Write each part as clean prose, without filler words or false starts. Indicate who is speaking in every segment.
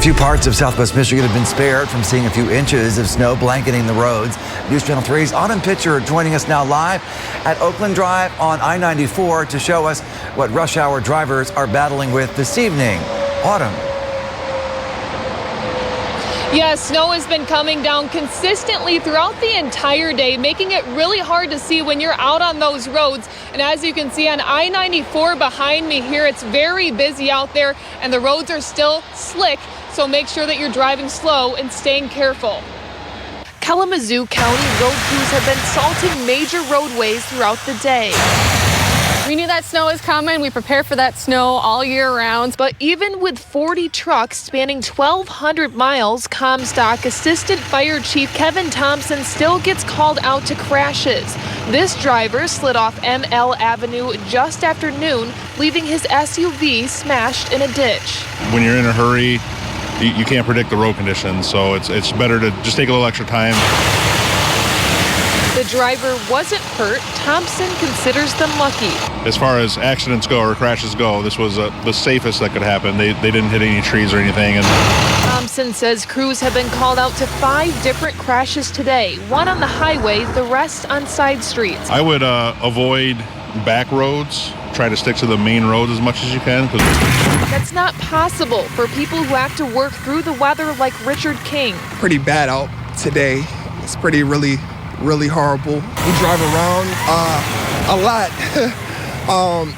Speaker 1: Few parts of southwest Michigan have been spared from seeing a few inches of snow blanketing the roads. News Channel 3's Autumn Pitcher joining us now live at Oakland Drive on I-94 to show us what rush hour drivers are battling with this evening. Autumn.
Speaker 2: Yeah, snow has been coming down consistently throughout the entire day, making it really hard to see when you're out on those roads. And as you can see on I-94 behind me here, it's very busy out there and the roads are still slick. So make sure that you're driving slow and staying careful. Kalamazoo County road crews have been salting major roadways throughout the day.
Speaker 3: We knew that snow was coming. We prepare for that snow all year round.
Speaker 2: But even with 40 trucks spanning 1,200 miles, Comstock Assistant Fire Chief Kevin Thompson still gets called out to crashes. This driver slid off ML Avenue just after noon, leaving his SUV smashed in a ditch.
Speaker 4: When you're in a hurry, you can't predict the road conditions, so it's better to just take a little extra time.
Speaker 2: The driver wasn't hurt. Thompson considers them lucky.
Speaker 4: As far as accidents go or crashes go, this was the safest that could happen. They didn't hit any trees or anything. And
Speaker 2: Thompson says crews have been called out to 5 different crashes today, one on the highway, the rest on side streets.
Speaker 4: I would avoid back roads. Try to stick to the main roads as much as you can.
Speaker 2: That's not possible for people who have to work through the weather like Richard King.
Speaker 5: Pretty bad out today. It's really horrible. We drive around a lot,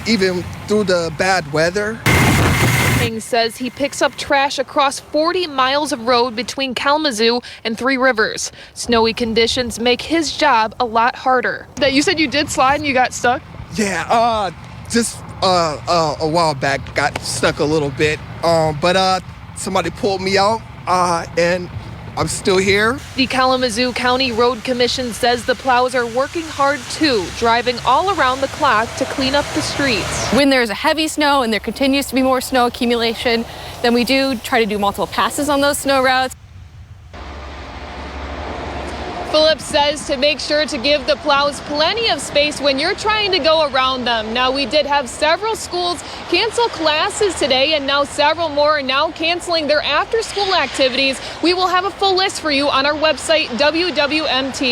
Speaker 5: even through the bad weather.
Speaker 2: King says he picks up trash across 40 miles of road between Kalamazoo and Three Rivers. Snowy conditions make his job a lot harder. That you said you did slide and you got stuck?
Speaker 5: Yeah, just a while back got stuck a little bit, but somebody pulled me out and I'm still here.
Speaker 2: The Kalamazoo County Road Commission says the plows are working hard too, driving all around the clock to clean up the streets.
Speaker 3: When there's a heavy snow and there continues to be more snow accumulation, then we do try to do multiple passes on those snow routes.
Speaker 2: Phillips says to make sure to give the plows plenty of space when you're trying to go around them. Now, we did have several schools cancel classes today, and now several more are now canceling their after-school activities. We will have a full list for you on our website, WWMT.com.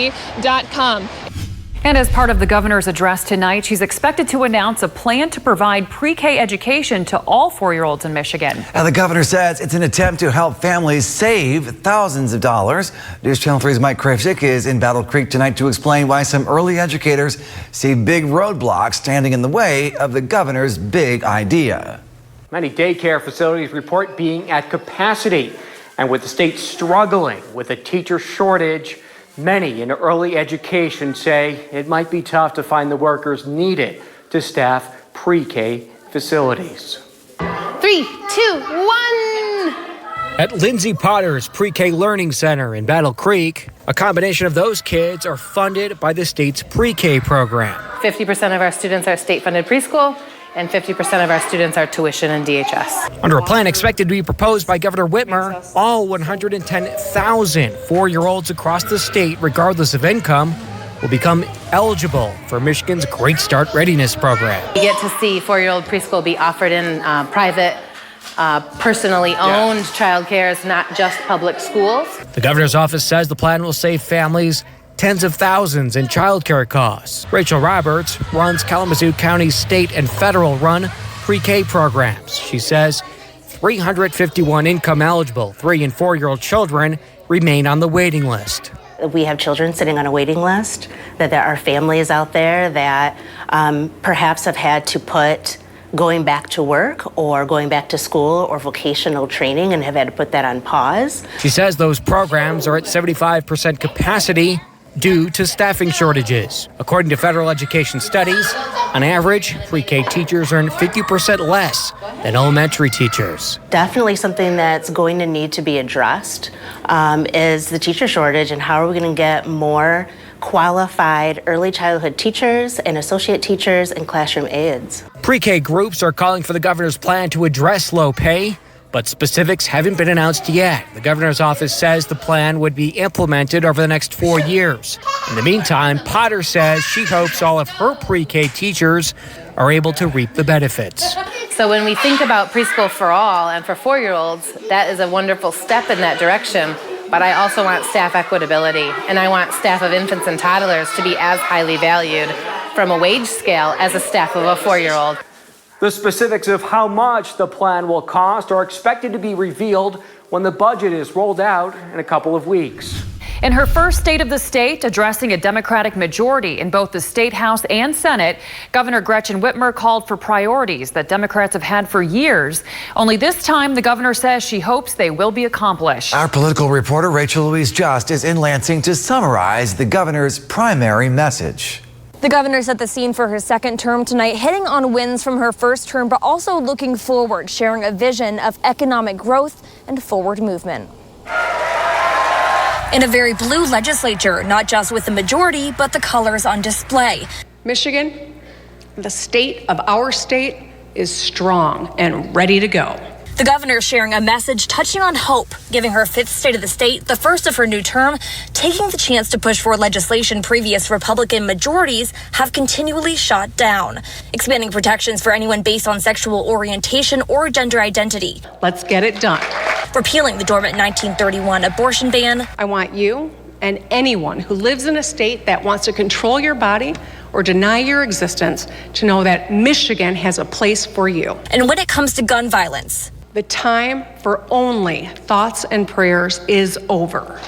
Speaker 6: And as part of the governor's address tonight, she's expected to announce a plan to provide pre-K education to all 4-year-olds in Michigan.
Speaker 1: Now, the governor says it's an attempt to help families save thousands of dollars. News Channel 3's Mike Kravchik is in Battle Creek tonight to explain why some early educators see big roadblocks standing in the way of the governor's big idea.
Speaker 7: Many daycare facilities report being at capacity, and with the state struggling with a teacher shortage, many in early education say it might be tough to find the workers needed to staff pre-K facilities.
Speaker 3: 3, 2, 1.
Speaker 8: At Lindsay Potter's Pre-K Learning Center in Battle Creek, a combination of those kids are funded by the state's pre-K program.
Speaker 9: 50% of our students are state-funded preschool, and 50% of our students are tuition and DHS.
Speaker 8: Under a plan expected to be proposed by Governor Whitmer, all 110,000 4-year-olds across the state, regardless of income, will become eligible for Michigan's Great Start Readiness Program.
Speaker 9: We get to see 4-year-old preschool be offered in private, personally owned childcare, not just public schools.
Speaker 8: The governor's office says the plan will save families tens of thousands in childcare costs. Rachel Roberts runs Kalamazoo County's state and federal-run pre-K programs. She says 351 income-eligible 3- and 4-year-old children remain on the waiting list.
Speaker 10: We have children sitting on a waiting list, that there are families out there that perhaps have had to put going back to work or going back to school or vocational training and have had to put that on pause.
Speaker 8: She says those programs are at 75% capacity due to staffing shortages. According to federal education studies, on average, pre-K teachers earn 50% less than elementary teachers.
Speaker 10: Definitely something that's going to need to be addressed is the teacher shortage, and how are we going to get more qualified early childhood teachers and associate teachers and classroom aides.
Speaker 8: Pre-K groups are calling for the governor's plan to address low pay, but specifics haven't been announced yet. The governor's office says the plan would be implemented over the next 4 years. In the meantime, Potter says she hopes all of her pre-K teachers are able to reap the benefits.
Speaker 9: So when we think about preschool for all and for 4-year-olds, that is a wonderful step in that direction. But I also want staff equitability, and I want staff of infants and toddlers to be as highly valued from a wage scale as a staff of a 4-year-old.
Speaker 7: The specifics of how much the plan will cost are expected to be revealed when the budget is rolled out in a couple of weeks.
Speaker 6: In her first State of the State, addressing a Democratic majority in both the State House and Senate, Governor Gretchen Whitmer called for priorities that Democrats have had for years. Only this time, the governor says she hopes they will be accomplished.
Speaker 1: Our political reporter, Rachel Louise Just, is in Lansing to summarize the governor's primary message.
Speaker 11: The governor set the scene for her second term tonight, hitting on wins from her first term, but also looking forward, sharing a vision of economic growth and forward movement. In a very blue legislature, not just with the majority, but the colors on display.
Speaker 12: Michigan, the state of our state, is strong and ready to go.
Speaker 11: The governor sharing a message touching on hope, giving her fifth State of the State, the first of her new term, taking the chance to push for legislation previous Republican majorities have continually shot down, expanding protections for anyone based on sexual orientation or gender identity.
Speaker 12: Let's get it done.
Speaker 11: Repealing the dormant 1931 abortion ban.
Speaker 12: I want you and anyone who lives in a state that wants to control your body or deny your existence to know that Michigan has a place for you.
Speaker 11: And when it comes to gun violence,
Speaker 12: the time for only thoughts and prayers is over.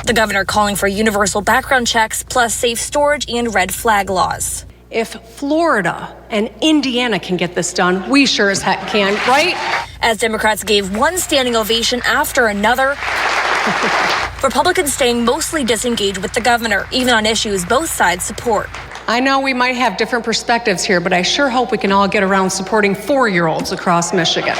Speaker 11: The governor calling for universal background checks plus safe storage and red flag laws.
Speaker 12: If Florida and Indiana can get this done, we sure as heck can, right?
Speaker 11: As Democrats gave one standing ovation after another, Republicans staying mostly disengaged with the governor, even on issues both sides support.
Speaker 12: I know we might have different perspectives here, but I sure hope we can all get around supporting 4-year-olds across Michigan.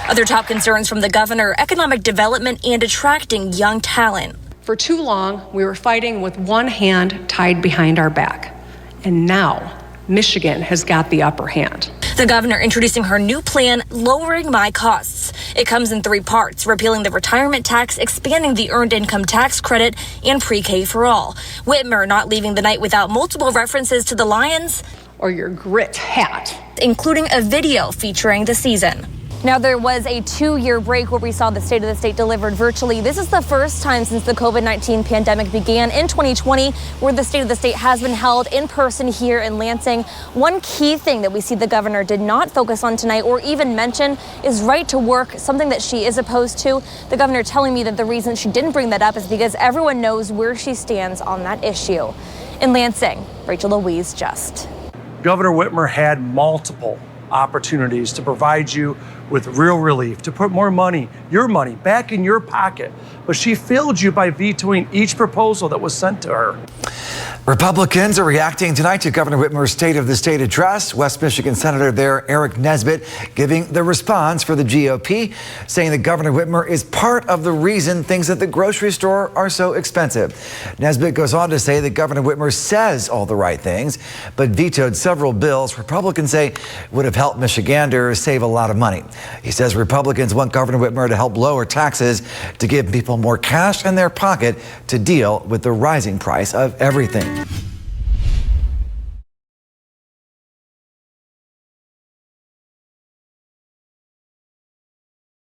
Speaker 11: Other top concerns from the governor, economic development and attracting young talent.
Speaker 12: For too long, we were fighting with one hand tied behind our back. And now, Michigan has got the upper hand.
Speaker 11: The governor introducing her new plan, lowering my costs. It comes in 3 parts, repealing the retirement tax, expanding the earned income tax credit, and pre-K for all. Whitmer not leaving the night without multiple references to the Lions
Speaker 12: or your grit hat,
Speaker 11: including a video featuring the season. Now, there was a 2-year break where we saw the State of the State delivered virtually. This is the first time since the COVID-19 pandemic began in 2020 where the State of the State has been held in person here in Lansing. One key thing that we see the governor did not focus on tonight or even mention is right to work, something that she is opposed to. The governor telling me that the reason she didn't bring that up is because everyone knows where she stands on that issue. In Lansing, Rachel Louise Just.
Speaker 13: Governor Whitmer had multiple opportunities to provide you with real relief, to put more money, your money, back in your pocket. But she failed you by vetoing each proposal that was sent to her.
Speaker 1: Republicans are reacting tonight to Governor Whitmer's State of the State address. West Michigan Senator there, Eric Nesbitt, giving the response for the GOP, saying that Governor Whitmer is part of the reason things at the grocery store are so expensive. Nesbitt goes on to say that Governor Whitmer says all the right things, but vetoed several bills Republicans say would have helped Michiganders save a lot of money. He says Republicans want Governor Whitmer to help lower taxes to give people more cash in their pocket to deal with the rising price of everything.